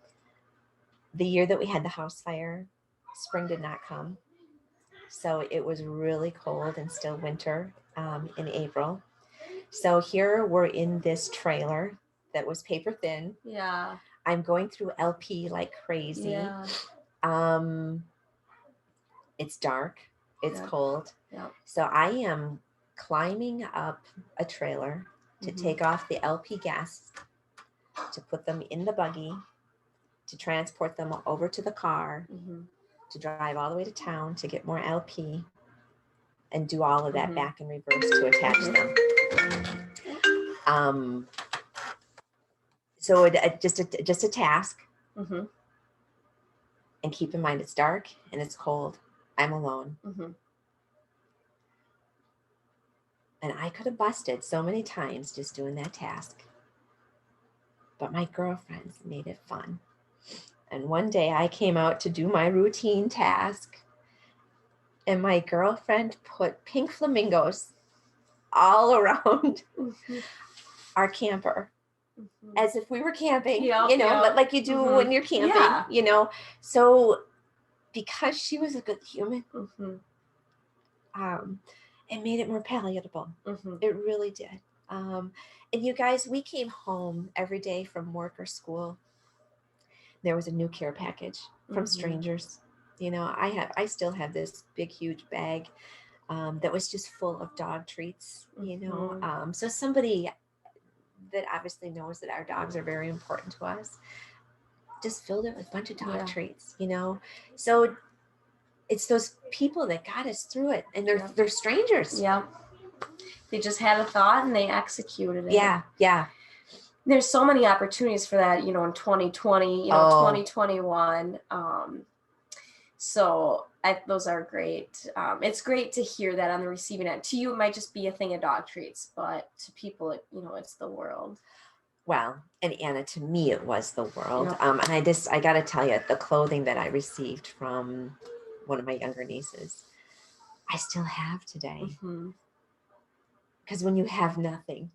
[SPEAKER 2] the year that we had the house fire, spring did not come. So it was really cold and still winter in April. So here we're in this trailer that was paper thin.
[SPEAKER 1] Yeah.
[SPEAKER 2] I'm going through LP like crazy.
[SPEAKER 1] Yeah.
[SPEAKER 2] It's dark. It's
[SPEAKER 1] Yep.
[SPEAKER 2] cold.
[SPEAKER 1] Yep.
[SPEAKER 2] So I am climbing up a trailer to take off the LP gas, to put them in the buggy, to transport them over to the car, to drive all the way to town to get more LP, and do all of that back in reverse to attach them. So just a task. And keep in mind, it's dark and it's cold. I'm alone. And I could have busted so many times just doing that task. But my girlfriends made it fun. And one day I came out to do my routine task, and my girlfriend put pink flamingos all around our camper, as if we were camping, like you do when you're camping, So because she was a good human, it made it more palatable. It really did. And you guys, we came home every day from work or school. There was a new care package from strangers. I still have this big, huge bag that was just full of dog treats, so somebody that obviously knows that our dogs are very important to us just filled it with a bunch of dog treats, So it's those people that got us through it, and they're strangers.
[SPEAKER 1] Yeah. They just had a thought and they executed it.
[SPEAKER 2] Yeah.
[SPEAKER 1] There's so many opportunities for that, in 2020, 2021. So those are great. It's great to hear that on the receiving end. To you, it might just be a thing of dog treats, but to people, it's the world.
[SPEAKER 2] Well, and Anna, to me, it was the world. And I got to tell you, the clothing that I received from one of my younger nieces, I still have today. Because when you have nothing,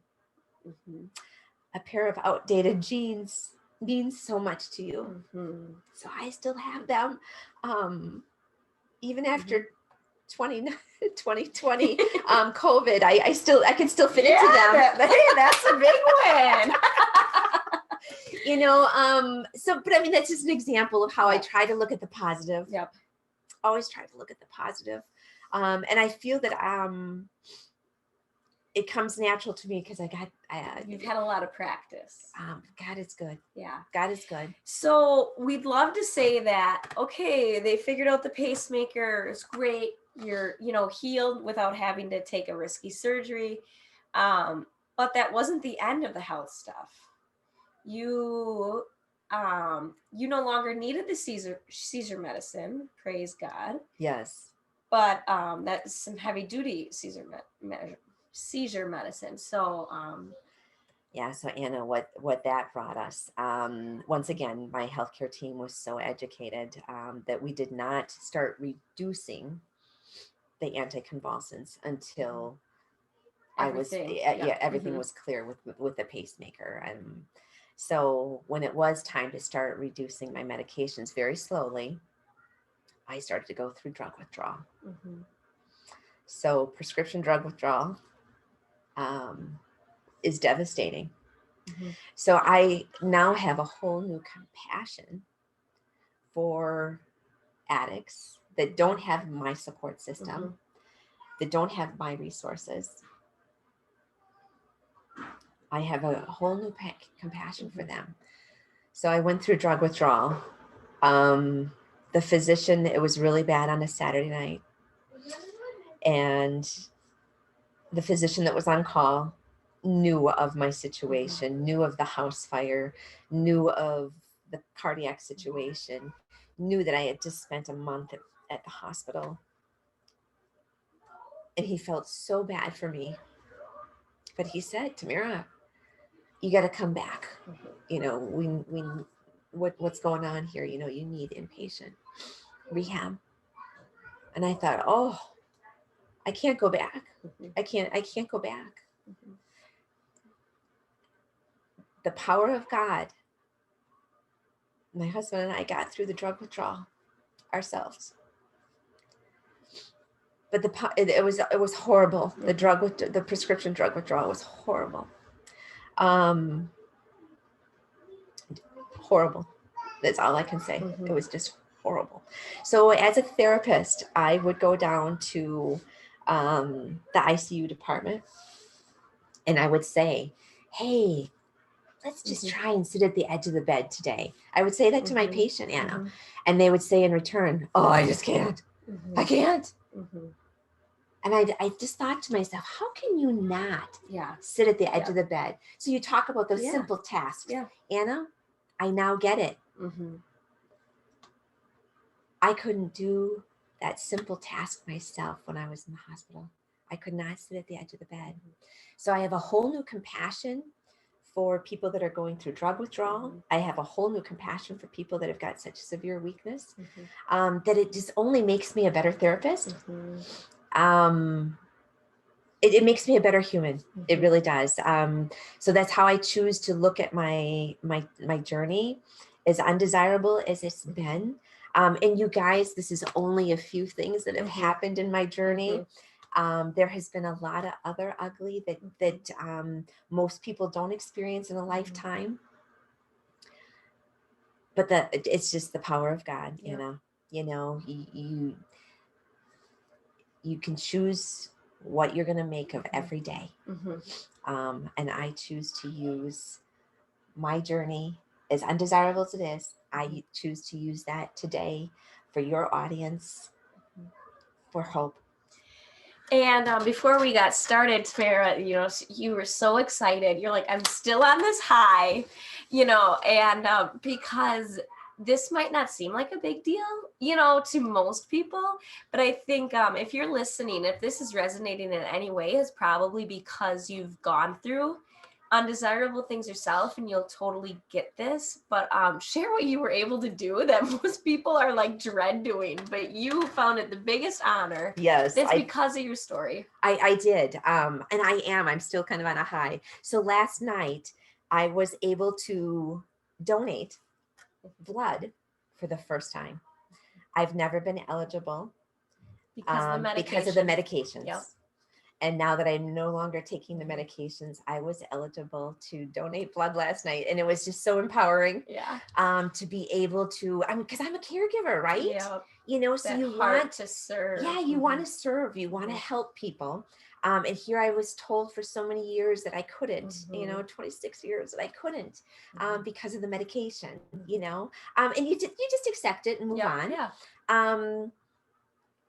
[SPEAKER 2] a pair of outdated jeans means so much to you. So I still have them. Even after 2020 COVID, I can still fit into them.
[SPEAKER 1] Hey, that's a big win.
[SPEAKER 2] So, but I mean, that's just an example of how I try to look at the positive.
[SPEAKER 1] Yep.
[SPEAKER 2] Always try to look at the positive. And I feel that it comes natural to me because
[SPEAKER 1] you've had a lot of practice.
[SPEAKER 2] God is good.
[SPEAKER 1] Yeah.
[SPEAKER 2] God is good.
[SPEAKER 1] So we'd love to say that, okay, they figured out the pacemaker. It's great. You're, healed without having to take a risky surgery. But that wasn't the end of the health stuff. You no longer needed the seizure medicine. Praise God.
[SPEAKER 2] Yes.
[SPEAKER 1] But that's some heavy duty seizure medicine. So
[SPEAKER 2] yeah, so Anna, what that brought us, once again, my healthcare team was so educated that we did not start reducing the anticonvulsants until everything was clear with the pacemaker. And so when it was time to start reducing my medications very slowly, I started to go through drug withdrawal. So prescription drug withdrawal is devastating. So I now have a whole new compassion for addicts that don't have my support system, that don't have my resources. I have a whole new compassion for them. So I went through drug withdrawal. The physician, it was really bad on a Saturday night. And the physician that was on call knew of my situation, knew of the house fire, knew of the cardiac situation, knew that I had just spent a month at the hospital. And he felt so bad for me. But he said, Tamara, you got to come back. What's going on here? You need inpatient rehab. And I thought, oh, I can't go back. I can't go back. the power of God, my husband and I got through the drug withdrawal ourselves. But it was horrible. The prescription drug withdrawal was horrible. Horrible. That's all I can say. It was just horrible. So as a therapist, I would go down to the ICU department, and I would say, hey, let's just try and sit at the edge of the bed today. I would say that to my patient, Anna. And they would say in return, oh, I just can't. I can't. And I just thought to myself, how can you not sit at the edge of the bed? So you talk about those simple tasks. Anna, I now get it. I couldn't do that simple task myself when I was in the hospital. I could not sit at the edge of the bed. So I have a whole new compassion for people that are going through drug withdrawal. I have a whole new compassion for people that have got such severe weakness that it just only makes me a better therapist. It makes me a better human. It really does. So that's how I choose to look at my journey, as undesirable as it's been. And you guys, this is only a few things that have happened in my journey. There has been a lot of other ugly that most people don't experience in a lifetime. But it's just the power of God, you can choose what you're going to make of every day. And I choose to use my journey, as undesirable as it is. I choose to use that today for your audience, for hope.
[SPEAKER 1] And before we got started, Tamara, you were so excited. You're like, I'm still on this high, and because this might not seem like a big deal, to most people. But I think if you're listening, if this is resonating in any way, it's probably because you've gone through undesirable things yourself, and you'll totally get this. But share what you were able to do that most people are like dread doing, but you found it the biggest honor.
[SPEAKER 2] Yes,
[SPEAKER 1] that's because of your story.
[SPEAKER 2] I did, and I'm still kind of on a high. So last night I was able to donate blood for the first time. I've never been eligible because of the medications. Yep. And now that I'm no longer taking the medications, I was eligible to donate blood last night. And it was just so empowering to be able to, because I'm a caregiver, right?
[SPEAKER 1] Yeah.
[SPEAKER 2] So
[SPEAKER 1] that
[SPEAKER 2] you
[SPEAKER 1] want to serve.
[SPEAKER 2] Yeah, you want to serve, you want to help people. And here I was told for so many years that I couldn't, 26 years that I couldn't because of the medication, and you just accept it and move on. Yeah.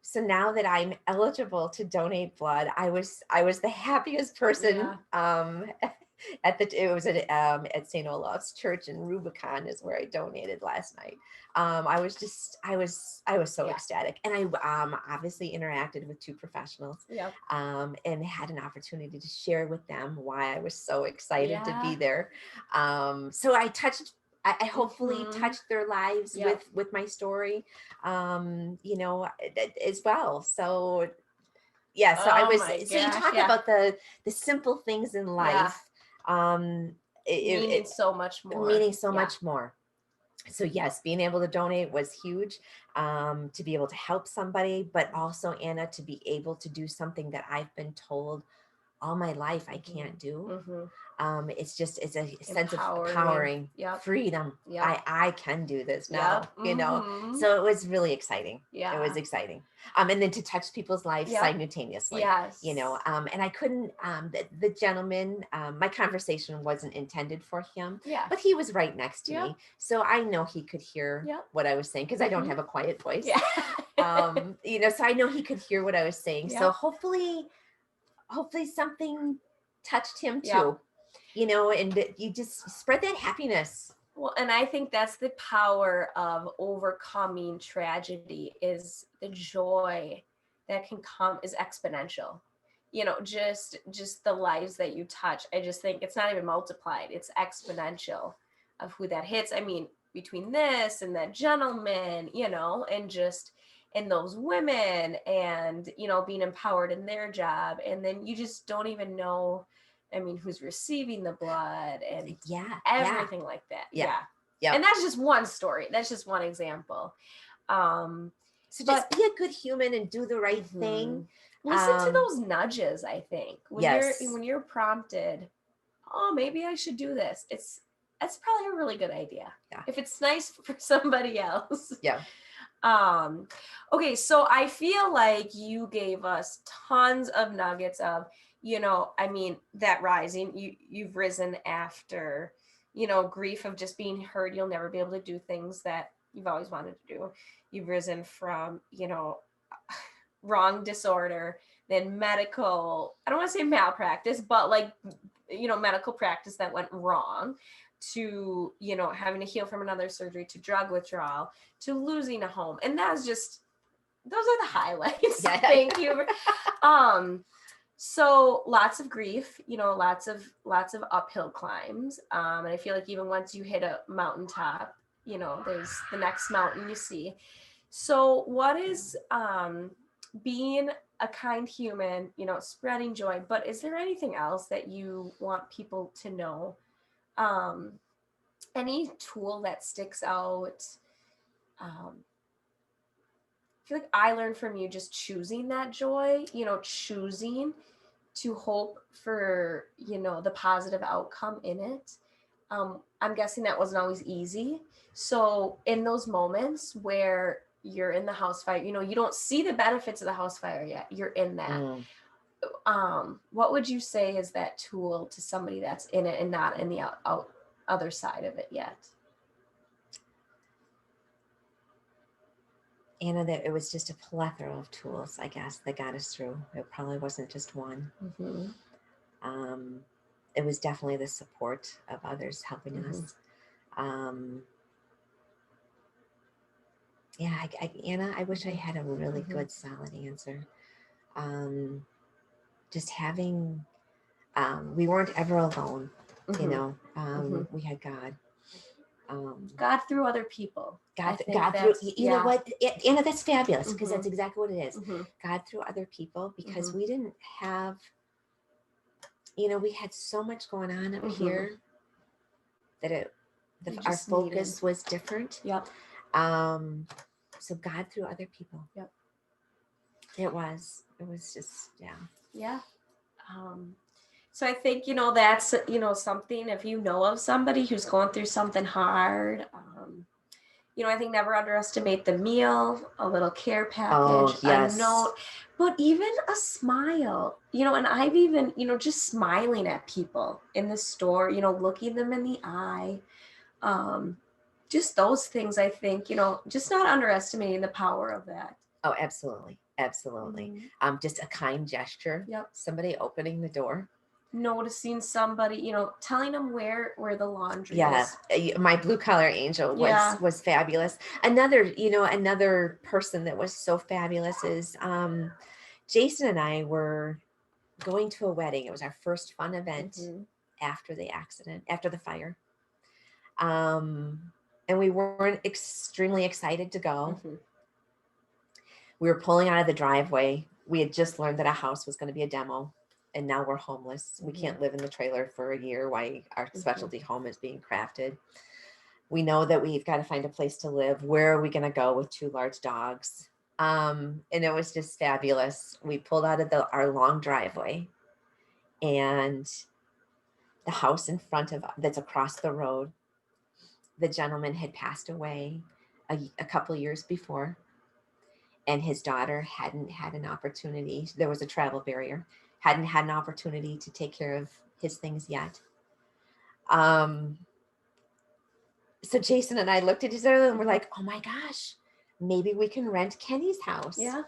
[SPEAKER 2] So now that I'm eligible to donate blood, I was the happiest person. It was at St. Olaf's Church in Rubicon is where I donated last night. I was so ecstatic, and I obviously interacted with two professionals, and had an opportunity to share with them why I was so excited to be there. So I hopefully touched their lives with my story, as well. So so you talk about the simple things in life,
[SPEAKER 1] meaning so much more.
[SPEAKER 2] So yes, being able to donate was huge, to be able to help somebody, but also, Anna, to be able to do something that I've been told all my life I can't do. It's a sense of empowering, freedom. I can do this now, so it was really exciting. It was exciting. And then to touch people's lives simultaneously. And I couldn't, the gentleman, my conversation wasn't intended for him, but he was right next to me. So I know he could hear what I was saying, because I don't have a quiet voice. So I know he could hear what I was saying. So hopefully something touched him too, and you just spread that happiness.
[SPEAKER 1] Well, and I think that's the power of overcoming tragedy, is the joy that can come is exponential. Just the lives that you touch. I just think it's not even multiplied. It's exponential of who that hits. I mean, between this and that gentleman, and those women, and being empowered in their job, and then you just don't even know I mean, who's receiving the blood and
[SPEAKER 2] Yeah.
[SPEAKER 1] everything like that.
[SPEAKER 2] Yeah.
[SPEAKER 1] Yeah.
[SPEAKER 2] Yep.
[SPEAKER 1] And that's just one story. That's just one example.
[SPEAKER 2] So just be a good human and do the right thing.
[SPEAKER 1] Listen to those nudges, I think.
[SPEAKER 2] Yes.
[SPEAKER 1] When you're prompted, oh, maybe I should do this. That's probably a really good idea.
[SPEAKER 2] Yeah.
[SPEAKER 1] If it's nice for somebody else.
[SPEAKER 2] Yeah.
[SPEAKER 1] Okay, so I feel like you gave us tons of nuggets of, I mean, that rising, you've risen after, grief of just being hurt. You'll never be able to do things that you've always wanted to do. You've risen from, wrong disorder, then medical, I don't want to say malpractice, but like, medical practice that went wrong, to, having to heal from another surgery, to drug withdrawal, to losing a home. And that's just, those are the highlights.
[SPEAKER 2] Yeah.
[SPEAKER 1] Thank you. So lots of grief, lots of uphill climbs. And I feel like even once you hit a mountaintop, there's the next mountain you see. So what is being a kind human, spreading joy, but is there anything else that you want people to know? Any tool that sticks out? I feel like I learned from you just choosing that joy, choosing to hope for, the positive outcome in it. I'm guessing that wasn't always easy. So in those moments where you're in the house fire, you don't see the benefits of the house fire yet, you're in that. What would you say is that tool to somebody that's in it and not in the other side of it yet?
[SPEAKER 2] Anna, that it was just a plethora of tools, I guess, that got us through. It probably wasn't just one. It was definitely the support of others helping us. Yeah, Anna, I wish I had a really good, solid answer. Just having, we weren't ever alone, we had God.
[SPEAKER 1] God through other people.
[SPEAKER 2] God through, you know what, Anna, that's fabulous, because that's exactly what it is. God through other people, because we didn't have, we had so much going on up here that our focus was different.
[SPEAKER 1] Yep.
[SPEAKER 2] So God through other people.
[SPEAKER 1] Yep.
[SPEAKER 2] It was just,
[SPEAKER 1] yeah. So I think, that's, something, if you know of somebody who's going through something hard, I think never underestimate the meal, a little care package, a note, but even a smile, and I've even, just smiling at people in the store, looking them in the eye, just those things, I think, just not underestimating the power of that.
[SPEAKER 2] Oh, absolutely. Absolutely. Just a kind gesture.
[SPEAKER 1] Yep.
[SPEAKER 2] Somebody opening the door.
[SPEAKER 1] Noticing somebody, telling them where the laundry
[SPEAKER 2] is. My blue collar angel was fabulous. Another person that was so fabulous is Jason and I were going to a wedding. It was our first fun event after the accident, after the fire. And we weren't extremely excited to go. We were pulling out of the driveway. We had just learned that a house was going to be a demo, and now we're homeless. We can't live in the trailer for a year while our specialty home is being crafted. We know that we've got to find a place to live. Where are we going to go with 2 large dogs? And it was just fabulous. We pulled out of our long driveway, and the house in front of that's across the road, the gentleman had passed away a couple of years before. And his daughter hadn't had an opportunity. There was a travel barrier. Hadn't had an opportunity to take care of his things yet. So Jason and I looked at each other and we're like, oh my gosh, maybe we can rent Kenny's house.
[SPEAKER 1] Yeah.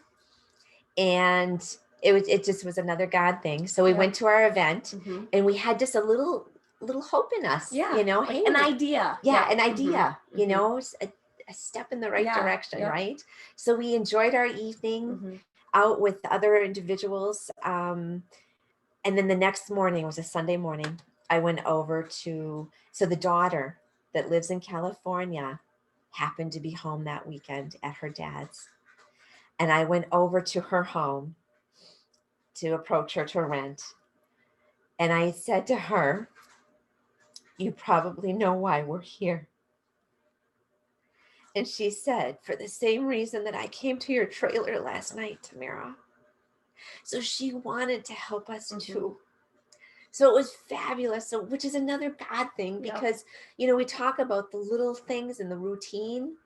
[SPEAKER 2] And it just was another God thing. So we went to our event and we had just a little hope in us.
[SPEAKER 1] Yeah.
[SPEAKER 2] Hey,
[SPEAKER 1] an idea.
[SPEAKER 2] Yeah, an idea, a step in the right direction, right? So we enjoyed our evening out with other individuals. And then the next morning, it was a Sunday morning, I went over so the daughter that lives in California happened to be home that weekend at her dad's. And I went over to her home to approach her to rent. And I said to her, "You probably know why we're here." And she said, "For the same reason that I came to your trailer last night, Tamara." So she wanted to help us too. So it was fabulous. So, which is another bad thing because, we talk about the little things in the routine.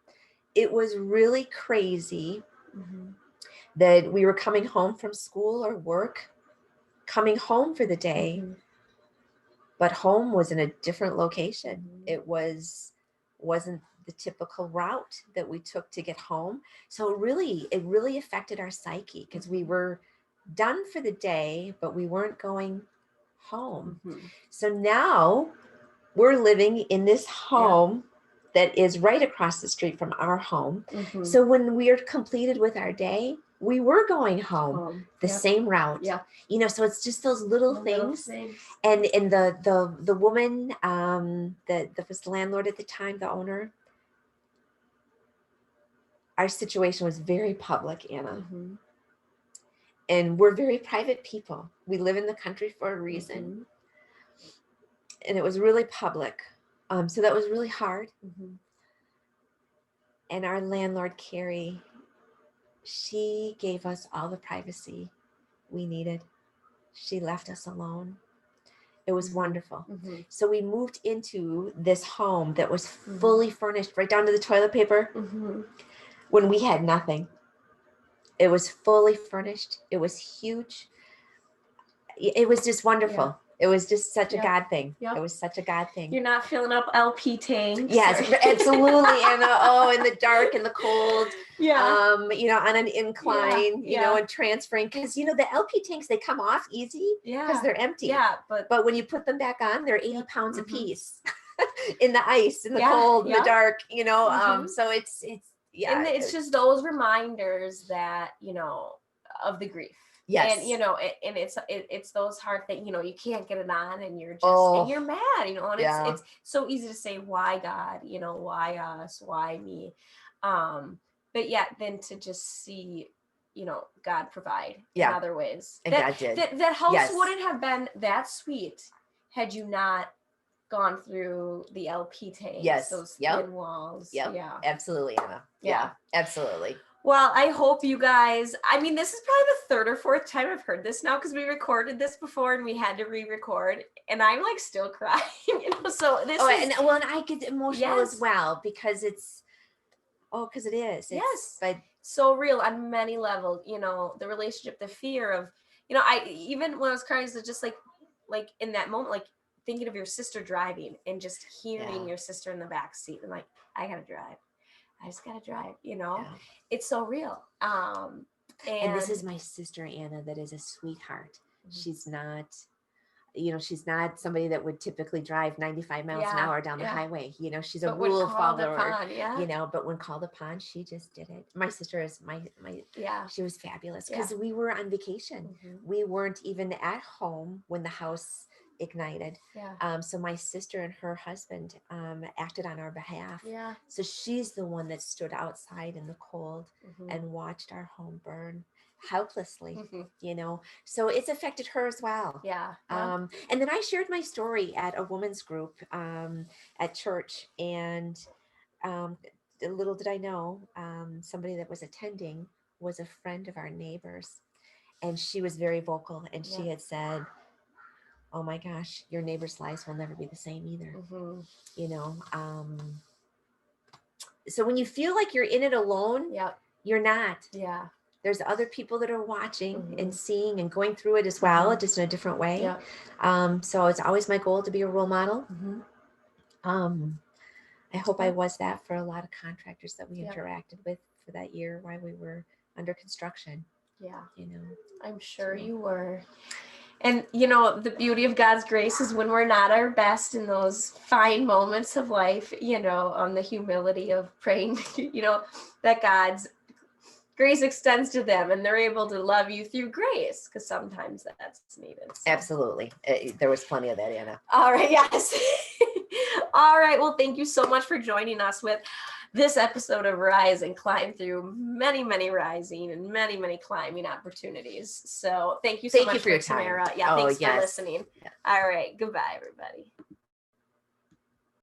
[SPEAKER 2] It was really crazy that we were coming home from school or work, coming home for the day, but home was in a different location. It wasn't the typical route that we took to get home. So it really affected our psyche because we were done for the day, but we weren't going home. So now we're living in this home that is right across the street from our home. So when we are completed with our day, we were going home the same route. So it's just those little things. And the woman that was the landlord at the time, the owner, our situation was very public, Anna. And we're very private people. We live in the country for a reason. And it was really public. So that was really hard. And our landlord, Carrie, she gave us all the privacy we needed. She left us alone. It was wonderful. So we moved into this home that was fully furnished, right down to the toilet paper, when we had nothing. It was fully furnished. It was huge. It was just wonderful. It was just such a God thing. It was such a God thing.
[SPEAKER 1] You're not filling up LP tanks.
[SPEAKER 2] Yes, absolutely. And in the dark and the cold, on an incline, and transferring. Because, the LP tanks, they come off easy because they're empty. But when you put them back on, they're 80 pounds a piece in the ice, in the cold, in the dark, so it's
[SPEAKER 1] And it's just those reminders that, of the grief.
[SPEAKER 2] Yes.
[SPEAKER 1] And, it's those hard things, you can't get it on and you're just, and you're mad, and it's so easy to say, why God, why us, why me? But then to just see, God provide in other ways.
[SPEAKER 2] And God did.
[SPEAKER 1] That house wouldn't have been that sweet had you not gone through the LP tanks, those thin walls.
[SPEAKER 2] Yeah, absolutely, Anna. Yeah, absolutely.
[SPEAKER 1] Well, I hope you guys, this is probably the third or fourth time I've heard this now because we recorded this before and we had to re-record and I'm still crying, so this is...
[SPEAKER 2] And I get emotional as well because because it is. But
[SPEAKER 1] so real on many levels, the relationship, the fear of, I, even when I was crying, it's just like in that moment, thinking of your sister driving and just hearing your sister in the back seat and I gotta drive. I just gotta drive, It's so real. And
[SPEAKER 2] this is my sister, Anna, that is a sweetheart. She's not, she's not somebody that would typically drive 95 miles an hour down the highway. She's a rule follower, but when called upon, she just did it. My sister is she was fabulous because we were on vacation. We weren't even at home when the house ignited. So my sister and her husband acted on our behalf. So she's the one that stood outside in the cold and watched our home burn helplessly, so it's affected her as well. And then I shared my story at a women's group at church, and little did I know, somebody that was attending was a friend of our neighbors, and she was very vocal, and she had said, "Oh my gosh, your neighbor's lives will never be the same either." So when you feel like you're in it alone, you're not. There's other people that are watching and seeing and going through it as well, just in a different way. So it's always my goal to be a role model. I hope I was that for a lot of contractors that we interacted with for that year while we were under construction.
[SPEAKER 1] I'm sure you were. And, the beauty of God's grace is when we're not our best in those fine moments of life, on the humility of praying, that God's grace extends to them and they're able to love you through grace, because sometimes that's needed. So.
[SPEAKER 2] Absolutely. There was plenty of that, Anna.
[SPEAKER 1] All right. Yes. All right. Well, thank you so much for joining us with this episode of Rise and Climb through many, many rising and many, many climbing opportunities. So thank you so much
[SPEAKER 2] for your time.
[SPEAKER 1] Tamara. Yeah,
[SPEAKER 2] Oh,
[SPEAKER 1] thanks for
[SPEAKER 2] yes.
[SPEAKER 1] listening.
[SPEAKER 2] Yeah.
[SPEAKER 1] All right. Goodbye, everybody.